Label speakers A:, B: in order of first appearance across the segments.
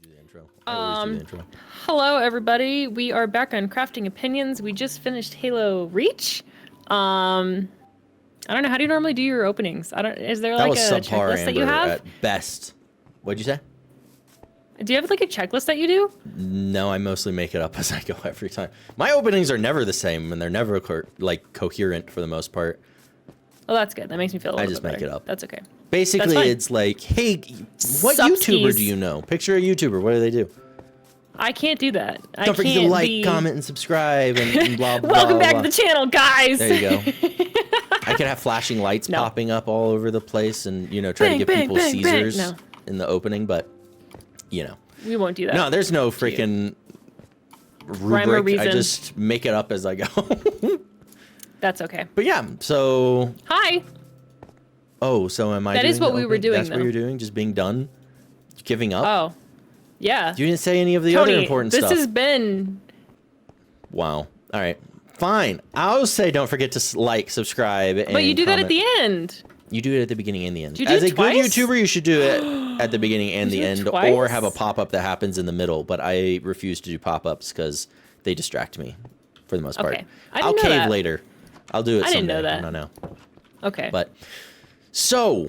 A: do the intro. I always do the intro.
B: Hello everybody. We are back on Crafting Opinions. We just finished Halo Reach. I don't know, how do you normally do your openings? Is there like a checklist that you have?
A: At best. What'd you say?
B: Do you have like a checklist that you do?
A: No, I mostly make it up as I go every time. My openings are never the same, and they're never coherent for the most part.
B: Oh, that's good. That makes me feel a little bit better.
A: I just make it up.
B: That's okay.
A: Basically, it's like, hey, what YouTuber do you know? Picture a YouTuber. What do they do?
B: I can't do that.
A: Don't forget to like, comment, and subscribe, and blah, blah,
B: Welcome
A: blah.
B: back to the channel, guys!
A: There you go. I could have flashing lights popping up all over the place and, you know, try to give people Caesars in the opening, but, you know.
B: We won't do that.
A: No, there's no freaking
B: rhyme or
A: rubric.
B: reason.
A: I just make it up as I go.
B: That's okay.
A: But yeah, so...
B: Hi!
A: Oh, so am I
B: That
A: doing
B: is what
A: the
B: we were
A: opening?
B: doing,
A: That's what you're doing? Just being done? Giving up?
B: Oh. Yeah.
A: You didn't say any of the
B: Tony,
A: other important stuff.
B: This has been...
A: Wow. All right. Fine. I'll say don't forget to like, subscribe, and
B: But you do
A: comment.
B: That at the end.
A: You do it at the beginning and the end.
B: Did you
A: As
B: do
A: a
B: it twice?
A: good YouTuber, you should do it at the beginning and the end,
B: twice?
A: or have a pop-up that happens in the middle. But I refuse to do pop-ups because they distract me for the most part.
B: Okay.
A: I'll cave later. I'll do it someday.
B: I didn't know that.
A: I don't know.
B: Okay.
A: But so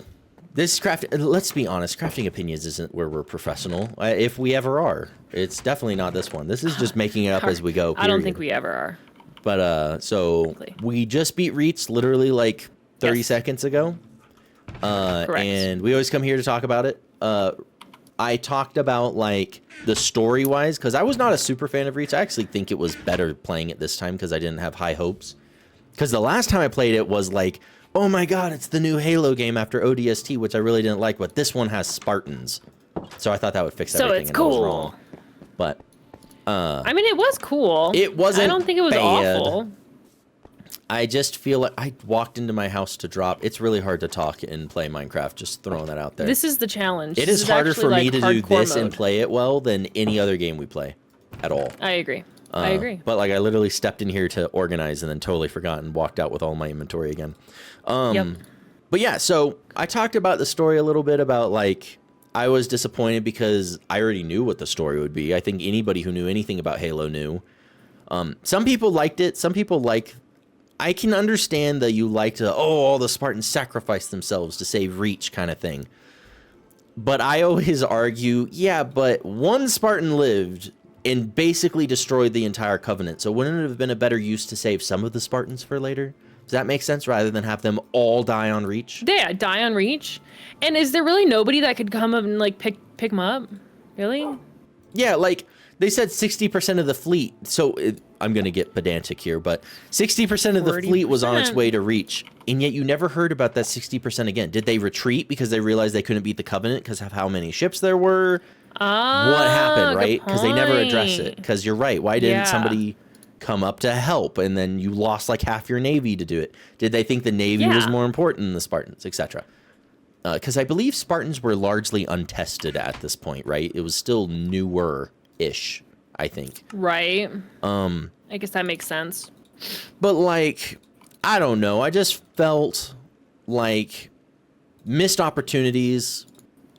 A: this let's be honest, Crafting Opinions isn't where we're professional. If we ever are, it's definitely not this one. This is just making it up as we go. Period.
B: I don't think we ever are.
A: But so we just beat Reach literally like 30 seconds ago.
B: Correct.
A: And we always come here to talk about it. I talked about like the story wise, because I was not a super fan of Reach. I actually think it was better playing it this time because I didn't have high hopes. Because the last time I played it was like, oh my god, it's the new Halo game after ODST, which I really didn't like, but this one has Spartans. So I thought that would fix everything.
B: So it's
A: and
B: cool.
A: I was wrong. But
B: I mean, it was cool.
A: It wasn't
B: I don't think it was
A: bad.
B: awful.
A: I just feel like I walked into my house to drop. It's really hard to talk and play Minecraft, just throwing that out there.
B: This is the challenge.
A: It is harder for me to do this and play it well than any other game we play at all.
B: I agree. I agree.
A: But like I literally stepped in here to organize and then totally forgot and walked out with all my inventory again.
B: Yep.
A: But yeah, so I talked about the story a little bit about like I was disappointed because I already knew what the story would be. I think anybody who knew anything about Halo knew. Some people liked it. Some people I can understand that you like to, all the Spartans sacrificed themselves to save Reach kind of thing. But I always argue, yeah, but one Spartan lived and basically destroyed the entire Covenant. So wouldn't it have been a better use to save some of the Spartans for later? Does that make sense? Rather than have them all die on Reach? Yeah,
B: die on Reach. And is there really nobody that could come up and like pick them up? Really?
A: Yeah, like they said 60% of the fleet. So I'm going to get pedantic here, but 60% of the fleet was on its way to Reach. And yet you never heard about that 60% again. Did they retreat because they realized they couldn't beat the Covenant because of how many ships there were? What happened, right? Because they never address it. Because you're right. Why didn't somebody come up to help? And then you lost like half your Navy to do it. Did they think the Navy was more important than the Spartans, etc.? Because I believe Spartans were largely untested at this point, right? It was still newer-ish, I think.
B: Right. I guess that makes sense.
A: But like, I don't know. I just felt like missed opportunities.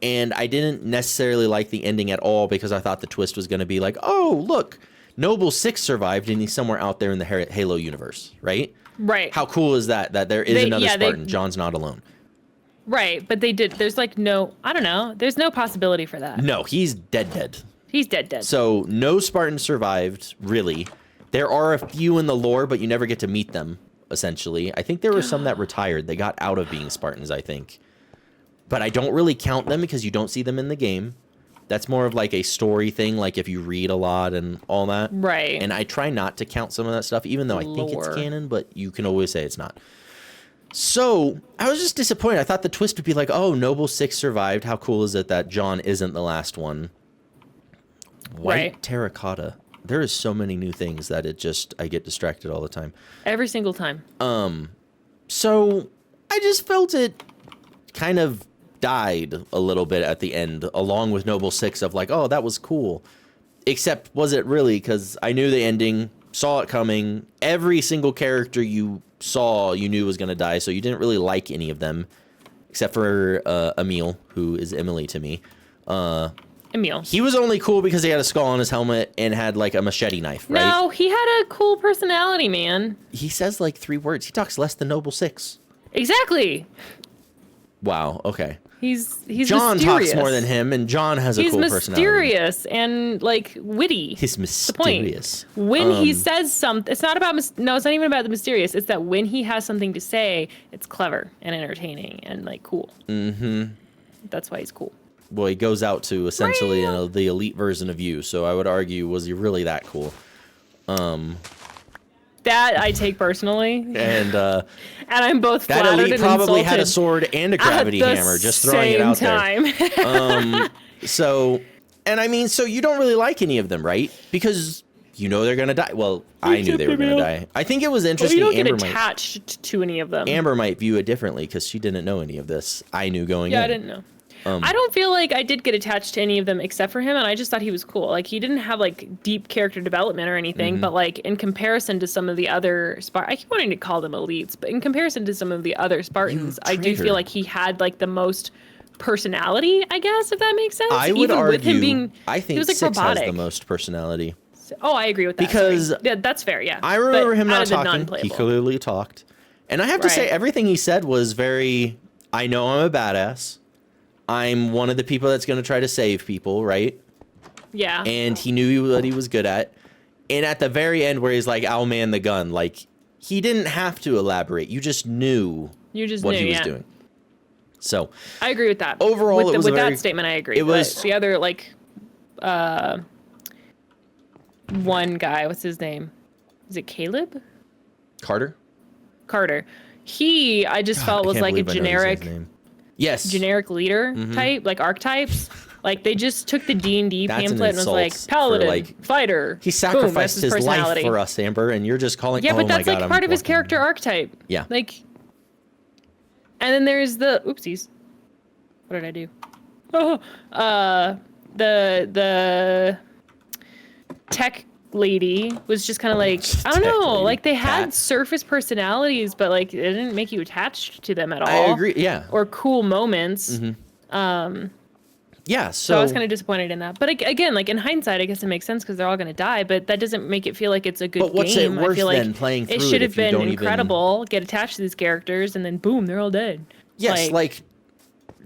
A: And I didn't necessarily like the ending at all because I thought the twist was going to be like, oh, look, Noble 6 survived and he's somewhere out there in the Halo universe, right?
B: Right.
A: How cool is that? That there is another Spartan. John's not alone.
B: Right, but they did. There's like no, I don't know. There's no possibility for that.
A: No, he's dead.
B: He's dead.
A: So no Spartan survived, really. There are a few in the lore, but you never get to meet them, essentially. I think there were some that retired. They got out of being Spartans, I think. But I don't really count them because you don't see them in the game. That's more of like a story thing, like if you read a lot and all that.
B: Right.
A: And I try not to count some of that stuff, even though I think it's canon, but you can always say it's not. So I was just disappointed. I thought the twist would be like, oh, Noble 6 survived. How cool is it that John isn't the last one? White terracotta. There is so many new things that I get distracted all the time.
B: Every single time.
A: So I just felt it kind of died a little bit at the end, along with Noble 6 of like, oh, that was cool. Except, was it really? Because I knew the ending, saw it coming. Every single character you saw, you knew was going to die, so you didn't really like any of them. Except for Emile, who is Emily to me.
B: Emil.
A: He was only cool because he had a skull on his helmet and had like a machete knife, right?
B: No, he had a cool personality, man.
A: He says like 3 words. He talks less than Noble Six.
B: Exactly.
A: Wow. Okay.
B: He's
A: John
B: mysterious.
A: talks more than him, and John has a cool personality.
B: He's mysterious and like witty.
A: He's mysterious.
B: The point. When he says something, it's not about it's not even about the mysterious. It's that when he has something to say, it's clever and entertaining and like cool. Mm-hmm. That's why he's cool.
A: Well, he goes out to essentially the elite version of you. So I would argue, was he really that cool?
B: That I take personally,
A: and
B: I'm both
A: that
B: flattered
A: elite
B: and
A: probably
B: insulted
A: had a sword and a gravity hammer. Just throwing it out there. So, and I mean, so you don't really like any of them, right? Because you know they're gonna die. Well, I knew they were gonna die. I think it was interesting.
B: Well, you don't get attached to any of them.
A: Amber might view it differently because she didn't know any of this. I knew going in.
B: Yeah, I didn't know. I don't feel like I did get attached to any of them except for him, and I just thought he was cool. Like, he didn't have, like, deep character development or anything, but, like, in comparison to some of the other I keep wanting to call them elites, but in comparison to some of the other Spartans, I do feel like he had, like, the most personality, I guess, if that makes sense.
A: I would argue,
B: with him being,
A: I think
B: he was, like,
A: Six
B: robotic.
A: has the most personality.
B: Oh, I agree with that.
A: Because
B: yeah, that's fair, yeah.
A: I remember him not
B: out of the
A: talking. He
B: non-playable.
A: clearly talked. And I have to say, everything he said was very, I know I'm a badass. I'm one of the people that's going to try to save people, right?
B: Yeah.
A: And he knew what he was good at. And at the very end where he's like, I'll man the gun, like, he didn't have to elaborate. You just knew what he was doing. So
B: I agree with that.
A: Overall, it was
B: with that statement, I agree.
A: It was
B: the other, like, one guy, what's his name? Is it Caleb?
A: Carter.
B: I just felt was like a generic, generic leader type, like archetypes. Like, they just took the D&D pamphlet and was like, paladin, like, fighter.
A: He sacrificed his life for us, Amber, and you're just calling.
B: Yeah, but that's
A: like
B: part of his character archetype.
A: Yeah.
B: Like, and then there's the oopsies. What did I do? Oh, the tech lady was just kind of like, I don't know, like, they had surface personalities, but like it didn't make you attached to them at all.
A: I agree. Yeah.
B: Or cool moments.
A: Yeah.
B: So I was kind of disappointed in that. But again, like, in hindsight, I guess it makes sense because they're all going to die. But that doesn't make it feel like it's a good game.
A: But what's it worth
B: I feel like
A: then playing through
B: it should have
A: if you
B: been
A: don't
B: incredible. Get attached to these characters, and then boom, they're all dead.
A: Yes, like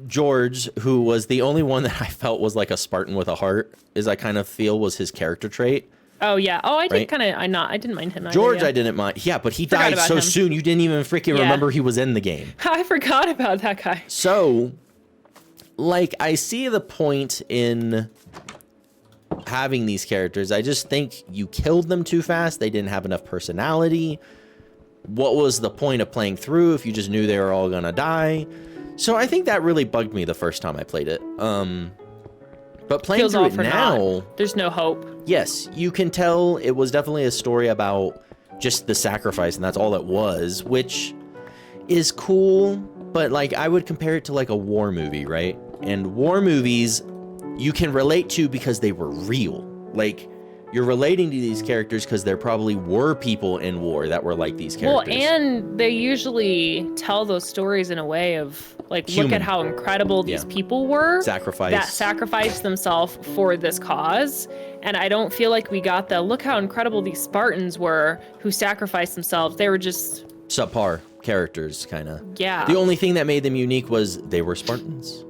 A: George, who was the only one that I felt was like a Spartan with a heart, is I kind of feel was his character trait.
B: Oh yeah. Oh, I did kind of. I didn't mind him.
A: George,
B: either, yeah.
A: I didn't mind. Yeah, but he died so soon. You didn't even freaking remember he was in the game.
B: I forgot about that guy.
A: So, like, I see the point in having these characters. I just think you killed them too fast. They didn't have enough personality. What was the point of playing through if you just knew they were all gonna die? So I think that really bugged me the first time I played it. But playing through it now,
B: there's no hope.
A: Yes, you can tell it was definitely a story about just the sacrifice, and that's all it was, which is cool. But like, I would compare it to like a war movie, right? And war movies you can relate to because they were real. Like, you're relating to these characters because there probably were people in war that were like these characters.
B: Well, and they usually tell those stories in a way of, like, look at how incredible these people were. That sacrificed themselves for this cause. And I don't feel like we got the, look how incredible these Spartans were who sacrificed themselves. They were just
A: subpar characters, kind of.
B: Yeah.
A: The only thing that made them unique was they were Spartans.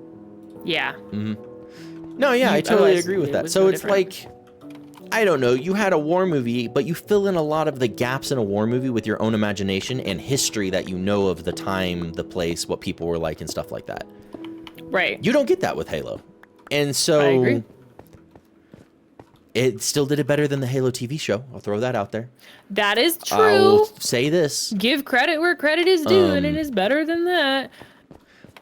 B: Yeah.
A: No, yeah, I totally agree with that. So it's like, I don't know, you had a war movie, but you fill in a lot of the gaps in a war movie with your own imagination and history that you know of the time, the place, what people were like, and stuff like that.
B: Right.
A: You don't get that with Halo. And so,
B: I agree.
A: It still did it better than the Halo TV show. I'll throw that out there.
B: That is true.
A: I will say this.
B: Give credit where credit is due, and it is better than that.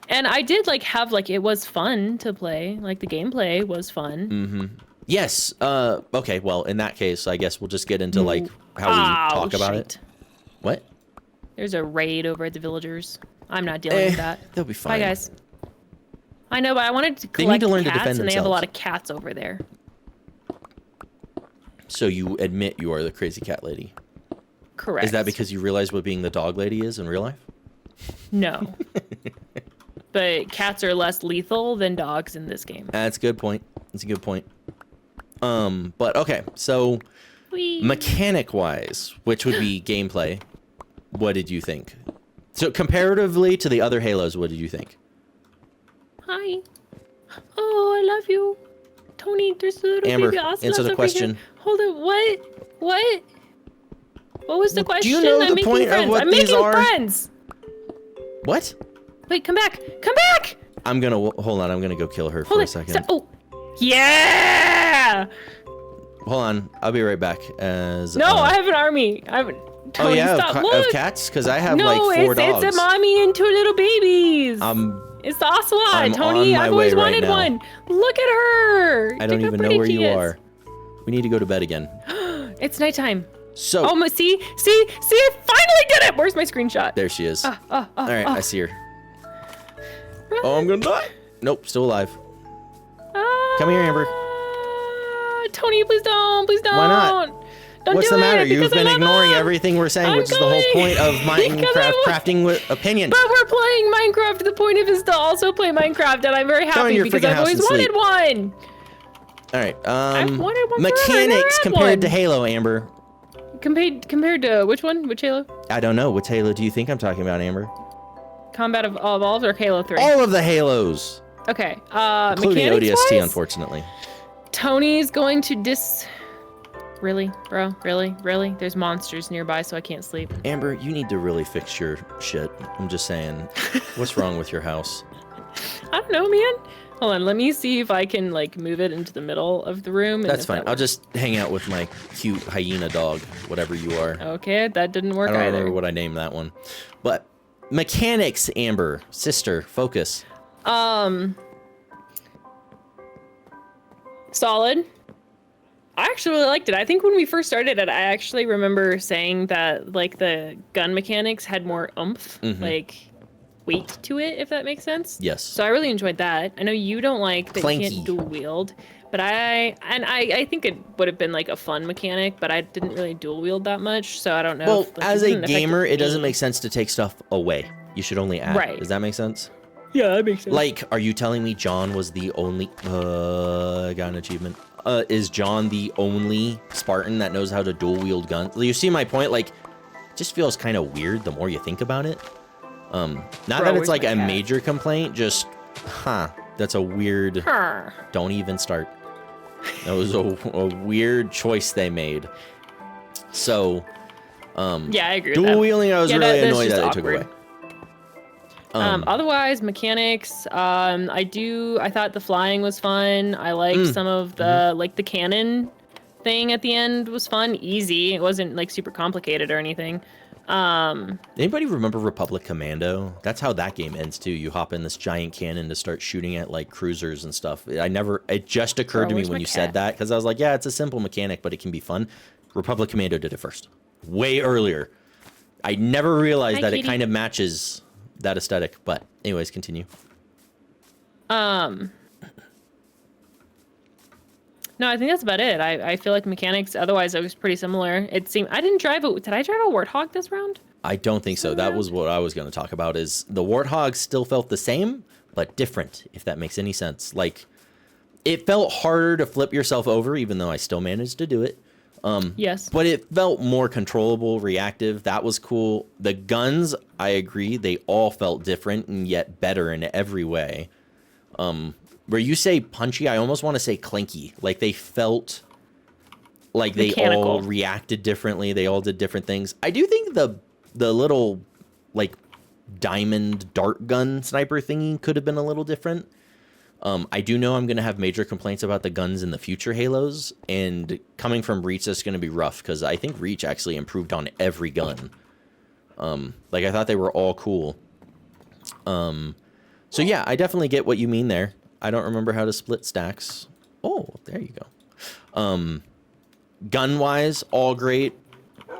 B: And I did, like, have, like, it was fun to play. Like, the gameplay was fun.
A: Yes. Okay, well, in that case, I guess we'll just get into, like, how we talk about it. What?
B: There's a raid over at the villagers. I'm not dealing with that.
A: They'll be fine.
B: Bye, guys. I know, but I wanted to collect cats, and they have a lot of cats over there.
A: So you admit you are the crazy cat lady?
B: Correct.
A: Is that because you realize what being the dog lady is in real life?
B: No. But cats are less lethal than dogs in this game.
A: That's a good point. That's a good point. But okay, so mechanic-wise, which would be gameplay, what did you think? So comparatively to the other Halos, what did you think?
B: Hi. Oh, I love you. Tony, there's a little
A: Amber,
B: baby ocelots
A: answer the
B: over
A: question.
B: here. Hold it. What? What was the question?
A: Do you know
B: I'm
A: the point
B: friends.
A: of what
B: I'm
A: these
B: making
A: are?
B: friends.
A: What?
B: Wait, come back. Come back.
A: I'm gonna hold on. I'm gonna go kill her for
B: Hold
A: a
B: it.
A: second.
B: Oh, yeah.
A: Hold on. I'll be right back. As
B: No, I have an army. Tony,
A: oh yeah,
B: stop.
A: of cats? Because I have like 4 dogs.
B: It's a mommy and 2 little babies. It's the ocelot,
A: I'm
B: Tony.
A: on my
B: I've always
A: way right
B: wanted
A: now.
B: one. Look at her.
A: I don't even know where you are. We need to go to bed again.
B: It's nighttime.
A: So.
B: Oh, see, I finally did it. Where's my screenshot?
A: There she is. All right, I see her.
B: Run.
A: Oh, I'm gonna die. Nope, still alive. Come here, Amber.
B: Tony, please don't. Please don't.
A: Why not?
B: Don't
A: What's
B: do
A: the matter?
B: it,
A: You've been ignoring
B: him.
A: everything we're saying,
B: I'm
A: which is the whole
B: going.
A: point of Minecraft crafting with opinions.
B: But we're playing Minecraft. The point of it is to also play Minecraft, and I'm very happy because I've always wanted one.
A: All right.
B: I've wanted one
A: mechanics compared to Halo, Amber.
B: Compared to which one? Which Halo?
A: I don't know. Which Halo do you think I'm talking about, Amber?
B: Combat of Evolved or Halo 3?
A: All of the Halos.
B: Okay.
A: Including ODST,
B: mechanics-wise,
A: unfortunately.
B: Tony's going to Really, bro? Really? There's monsters nearby, so I can't sleep.
A: Amber, you need to really fix your shit. I'm just saying. What's wrong with your house?
B: I don't know, man. Hold on, let me see if I can like move it into the middle of the room.
A: That's fine. I'll just hang out with my cute hyena dog, whatever you are.
B: Okay, that didn't work
A: I don't
B: either.
A: remember what I named that one. But mechanics, Amber, sister, focus.
B: Solid. I actually really liked it. I think when we first started it, I actually remember saying that like the gun mechanics had more oomph, like weight to it, if that makes sense.
A: Yes.
B: So I really enjoyed that. I know you don't like that you can't dual wield, but I think it would have been like a fun mechanic, but I didn't really dual wield that much, so I don't know.
A: Well,
B: if, like,
A: as
B: it
A: a
B: didn't affect
A: gamer, it doesn't
B: me.
A: make sense to take stuff away. You should only add.
B: Right.
A: Does that make sense?
B: Yeah, that makes sense.
A: Like, are you telling me John was the only... I got an achievement. Is John the only Spartan that knows how to dual wield guns? You see my point? Like, it just feels kind of weird the more you think about it. Not that it's like a major complaint, just, that's a weird... Don't even start. That was a weird choice they made. So,
B: yeah, I agree with
A: dual
B: that.
A: wielding, I was really annoyed that they took
B: awkward.
A: away.
B: Otherwise, mechanics, I thought the flying was fun. I liked some of the, like the cannon thing at the end was fun. Easy. It wasn't like super complicated or anything.
A: Anybody remember Republic Commando? That's how that game ends too. You hop in this giant cannon to start shooting at like cruisers and stuff. It just occurred to me when you said that, because I was like, yeah, it's a simple mechanic, but it can be fun. Republic Commando did it first. Way earlier. I never realized that it kind of matches that aesthetic, but anyways, continue.
B: No, I think that's about it. I feel like mechanics, otherwise it was pretty similar. It seemed, I didn't drive did I drive a Warthog this round?
A: I don't think so. That was what I was going to talk about, is the Warthog still felt the same, but different, if that makes any sense. Like, it felt harder to flip yourself over, even though I still managed to do it.
B: Yes.
A: But it felt more controllable, reactive. That was cool. The guns, I agree, they all felt different and yet better in every way. Where you say punchy, I almost want to say clinky. Like, they felt like they all reacted differently. They all did different things. I do think the little, like, diamond dart gun sniper thingy could have been a little different. I do know I'm going to have major complaints about the guns in the future Halos, and coming from Reach, that's going to be rough, because I think Reach actually improved on every gun. Like, I thought they were all cool. So yeah, I definitely get what you mean there. I don't remember how to split stacks. Oh, there you go. Gun-wise, all great.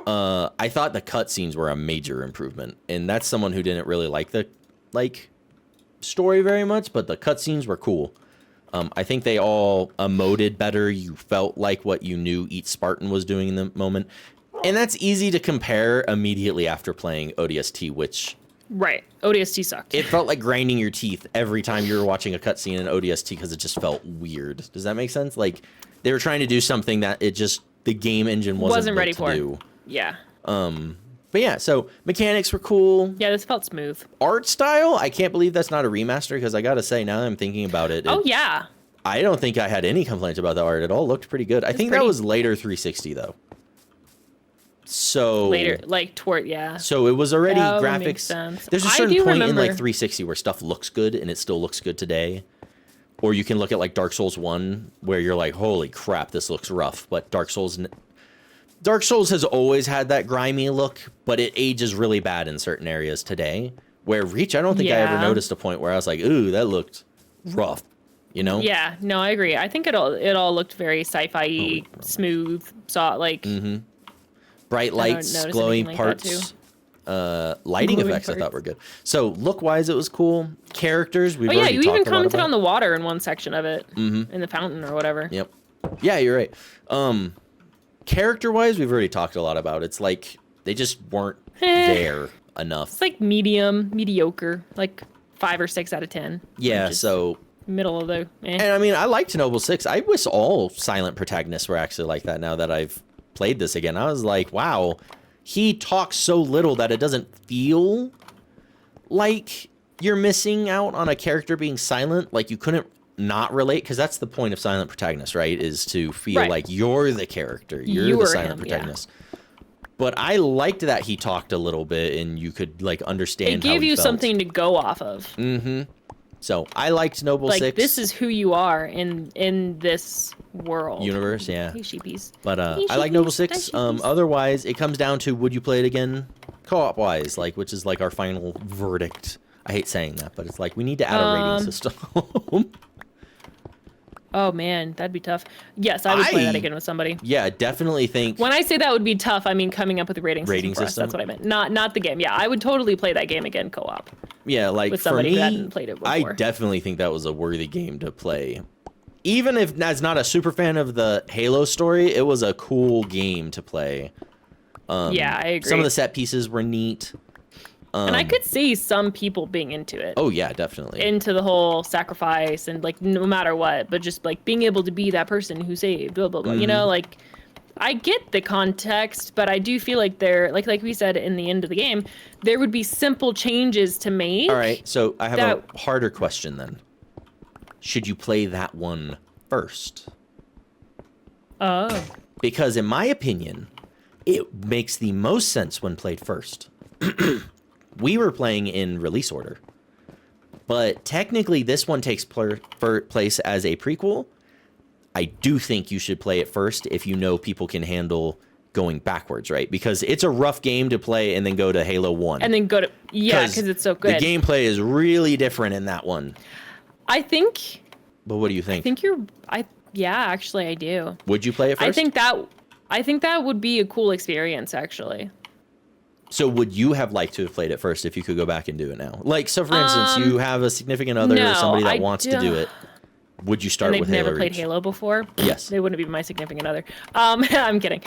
A: I thought the cutscenes were a major improvement, and that's someone who didn't really like the, story very much, but the cutscenes were cool. I think they all emoted better. You felt like what you knew each Spartan was doing in the moment. And that's easy to compare immediately after playing ODST, which
B: Right. ODST sucked.
A: It felt like grinding your teeth every time you were watching a cutscene in ODST because it just felt weird. Does that make sense? Like they were trying to do something that the game engine wasn't
B: ready
A: built
B: for.
A: To do.
B: Yeah.
A: But yeah, so mechanics were cool.
B: Yeah, this felt smooth.
A: Art style, I can't believe that's not a remaster because I gotta say, now that I'm thinking about it.
B: Oh yeah.
A: I don't think I had any complaints about the art at all. It looked pretty good. I think that was later 360 though. So
B: later, like toward
A: So it was already
B: that
A: graphics.
B: Makes sense.
A: There's a certain point in like 360 where stuff looks good and it still looks good today. Or you can look at like Dark Souls 1 where you're like, holy crap, this looks rough. But Dark Souls has always had that grimy look, but it ages really bad in certain areas today. Where Reach, I don't think I ever noticed a point where I was like, ooh, that looked rough. You know?
B: Yeah, no, I agree. I think it all looked very sci-fi, smooth,
A: bright lights, glowing parts, lighting effects I thought were good. So look-wise, it was cool. Characters, we've already talked a lot about.
B: you even commented on the water in one section of it, in the fountain or whatever.
A: Yep. Yeah, you're right. Character-wise, we've already talked a lot about. It's like they just weren't there enough.
B: It's like mediocre, like 5 or 6 out of 10.
A: Yeah, so
B: middle of the.
A: And I mean, I liked Noble 6. I wish all silent protagonists were actually like that. Now that I've played this again, I was like, wow, he talks so little that it doesn't feel like you're missing out on a character being silent. Like you couldn't not relate, because that's the point of silent protagonist, right? Is to feel like you're the character, you're the silent protagonist. But I liked that he talked a little bit and you could like understand.
B: It gave you something to go off of.
A: So I liked Noble 6.
B: Like this is who you are in this world.
A: Universe, yeah.
B: Hey, sheepies.
A: But I like Noble 6. Otherwise, it comes down to would you play it again co-op wise, like which is like our final verdict. I hate saying that, but it's like we need to add a rating system.
B: Oh man, that'd be tough. Yes, I would play that again with somebody.
A: Yeah, definitely think.
B: When I say that would be tough, I mean coming up with a rating system. That's what I meant. Not the game. Yeah, I would totally play that game again co-op.
A: Yeah, like
B: with
A: for
B: somebody
A: me,
B: who hadn't played it before.
A: I definitely think that was a worthy game to play. Even if as not a super fan of the Halo story, it was a cool game to play.
B: Yeah, I agree.
A: Some of the set pieces were neat.
B: And I could see some people being into it.
A: Oh yeah, definitely.
B: Into the whole sacrifice and like no matter what, but just like being able to be that person who saved, blah blah blah. You know, like I get the context, but I do feel like there, like we said in the end of the game, there would be simple changes to make.
A: All right, so I have a harder question then. Should you play that one first?
B: Oh.
A: Because in my opinion, it makes the most sense when played first. We were playing in release order, but technically this one takes place as a prequel. I do think you should play it first if you know people can handle going backwards, right? Because it's a rough game to play and then go to Halo 1.
B: And then go to, because it's so good.
A: The gameplay is really different in that one.
B: I think.
A: But what do you think?
B: Yeah, actually I do.
A: Would you play it first?
B: I think that would be a cool experience, actually.
A: So would you have liked to have played it first if you could go back and do it now? Like, so for instance, you have a significant other or somebody that wants to do it. Would you start with Halo?
B: They've never played Halo before?
A: Yes.
B: They wouldn't be my significant other. I'm kidding.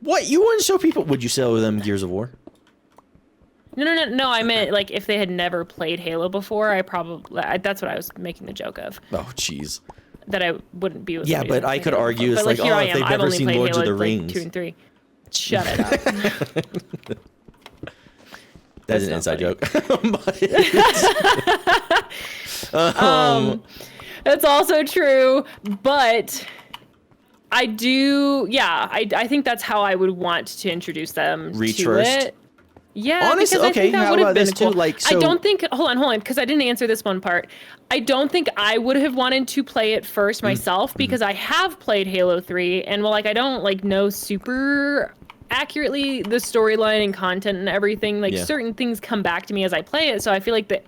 A: What? You wouldn't show people? Would you sell them Gears of War?
B: No. I meant like if they had never played Halo before, that's what I was making the joke of.
A: Oh, jeez.
B: That I wouldn't be with.
A: Yeah, but I could argue it's like, oh, if they've never seen Lords of the Rings.
B: 2 and 3. Shut it up.
A: That's an inside joke.
B: That's also true, but I do. Yeah, I think that's how I would want to introduce them
A: Reach
B: to
A: first.
B: it. Yeah,
A: honestly,
B: because I think that would have been cool.
A: Like, so...
B: I don't think. Hold on, because I didn't answer this one part. I don't think I would have wanted to play it first myself because I have played Halo 3, and I don't know super accurately the storyline and content and everything. Certain things come back to me as I play it, so I feel like that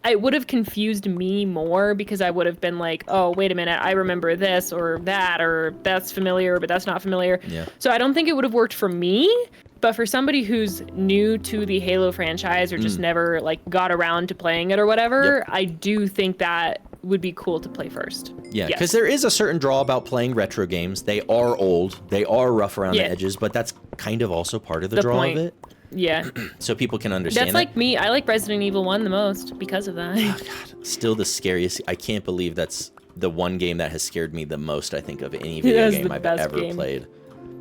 B: it would have confused me more because I would have been like, oh, wait a minute, I remember this or that, or that's familiar, but that's not familiar.
A: Yeah.
B: So I don't think it would have worked for me. But for somebody who's new to the Halo franchise or just never got around to playing it or whatever, I do think that would be cool to play first.
A: Yeah, because there is a certain draw about playing retro games. They are old, they are rough around the edges, but that's kind of also part of the draw of it.
B: Yeah.
A: So people can understand
B: That's like me. I like Resident Evil 1 the most because of that.
A: Oh, God. Still the scariest. I can't believe that's the one game that has scared me the most, I think, of any video game I've ever played.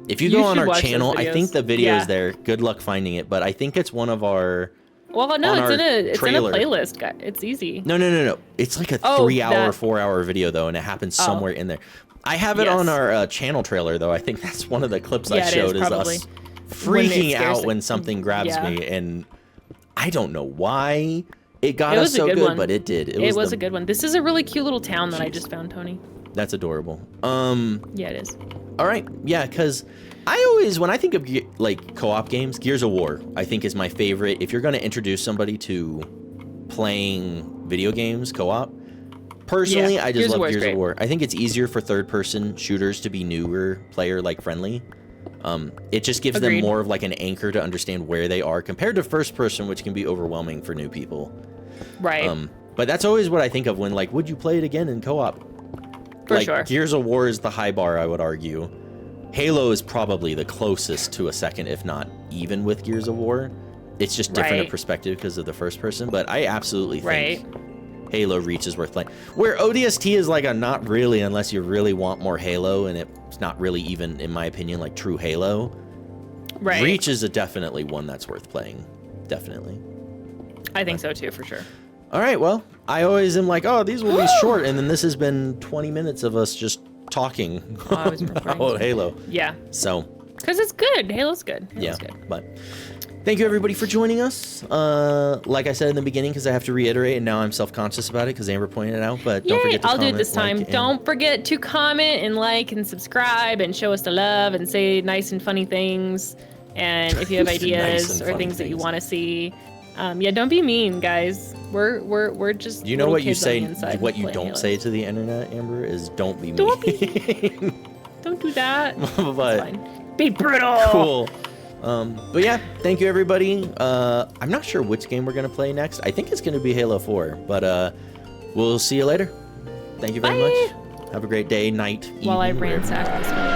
A: If you go on our channel, I think the video is there. Good luck finding it, but I think it's one of our...
B: Well, no, it's in a playlist, guy. It's easy.
A: No. It's like a 3-hour, 4-hour video, though, and it happens somewhere in there. I have it on our channel trailer, though. I think that's one of the clips I showed is us freaking out when something grabs me, and I don't know why it got us so good, but it did.
B: It was a good one. This is a really cute little town that I just found, Tony.
A: That's adorable.
B: Yeah, it is.
A: All right, yeah, because I always, when I think of like co-op games, Gears of War, I think is my favorite. If you're going to introduce somebody to playing video games co-op, personally, I just love Gears of War. I think it's easier for third-person shooters to be newer player like friendly. It just gives them more of like an anchor to understand where they are compared to first-person, which can be overwhelming for new people.
B: Right.
A: But that's always what I think of when like, would you play it again in co-op?
B: For sure.
A: Gears of War is the high bar, I would argue. Halo is probably the closest to a second, if not even with Gears of War. It's just different in perspective because of the first person, but I absolutely think Halo Reach is worth playing. Where ODST is like a not really unless you really want more Halo, and it's not really even, in my opinion, like true Halo.
B: Right.
A: Reach is definitely one that's worth playing. Definitely.
B: I think so too, for sure.
A: All right, well, I always am like, oh, these will be short, and then this has been 20 minutes of us just talking about Halo.
B: Yeah.
A: So.
B: Because it's good. Halo's good. Halo's good.
A: But thank you, everybody, for joining us. Like I said in the beginning, because I have to reiterate, and now I'm self-conscious about it because Amber pointed it out, but don't forget to comment.
B: I'll do it this time. Don't forget to comment and like and subscribe and show us the love and say nice and funny things. And if you have ideas or things that you want to see, don't be mean, guys. We're just
A: you know what you say, what you don't say to the internet, Amber, is don't be mean.
B: Don't be don't do that.
A: But
B: fine. Be brutal.
A: Cool. But yeah, thank you, everybody. I'm not sure which game we're gonna play next. I think it's gonna be Halo 4, but we'll see you later. Thank you very much. Have a great day, night, evening.
B: While I ransack this one.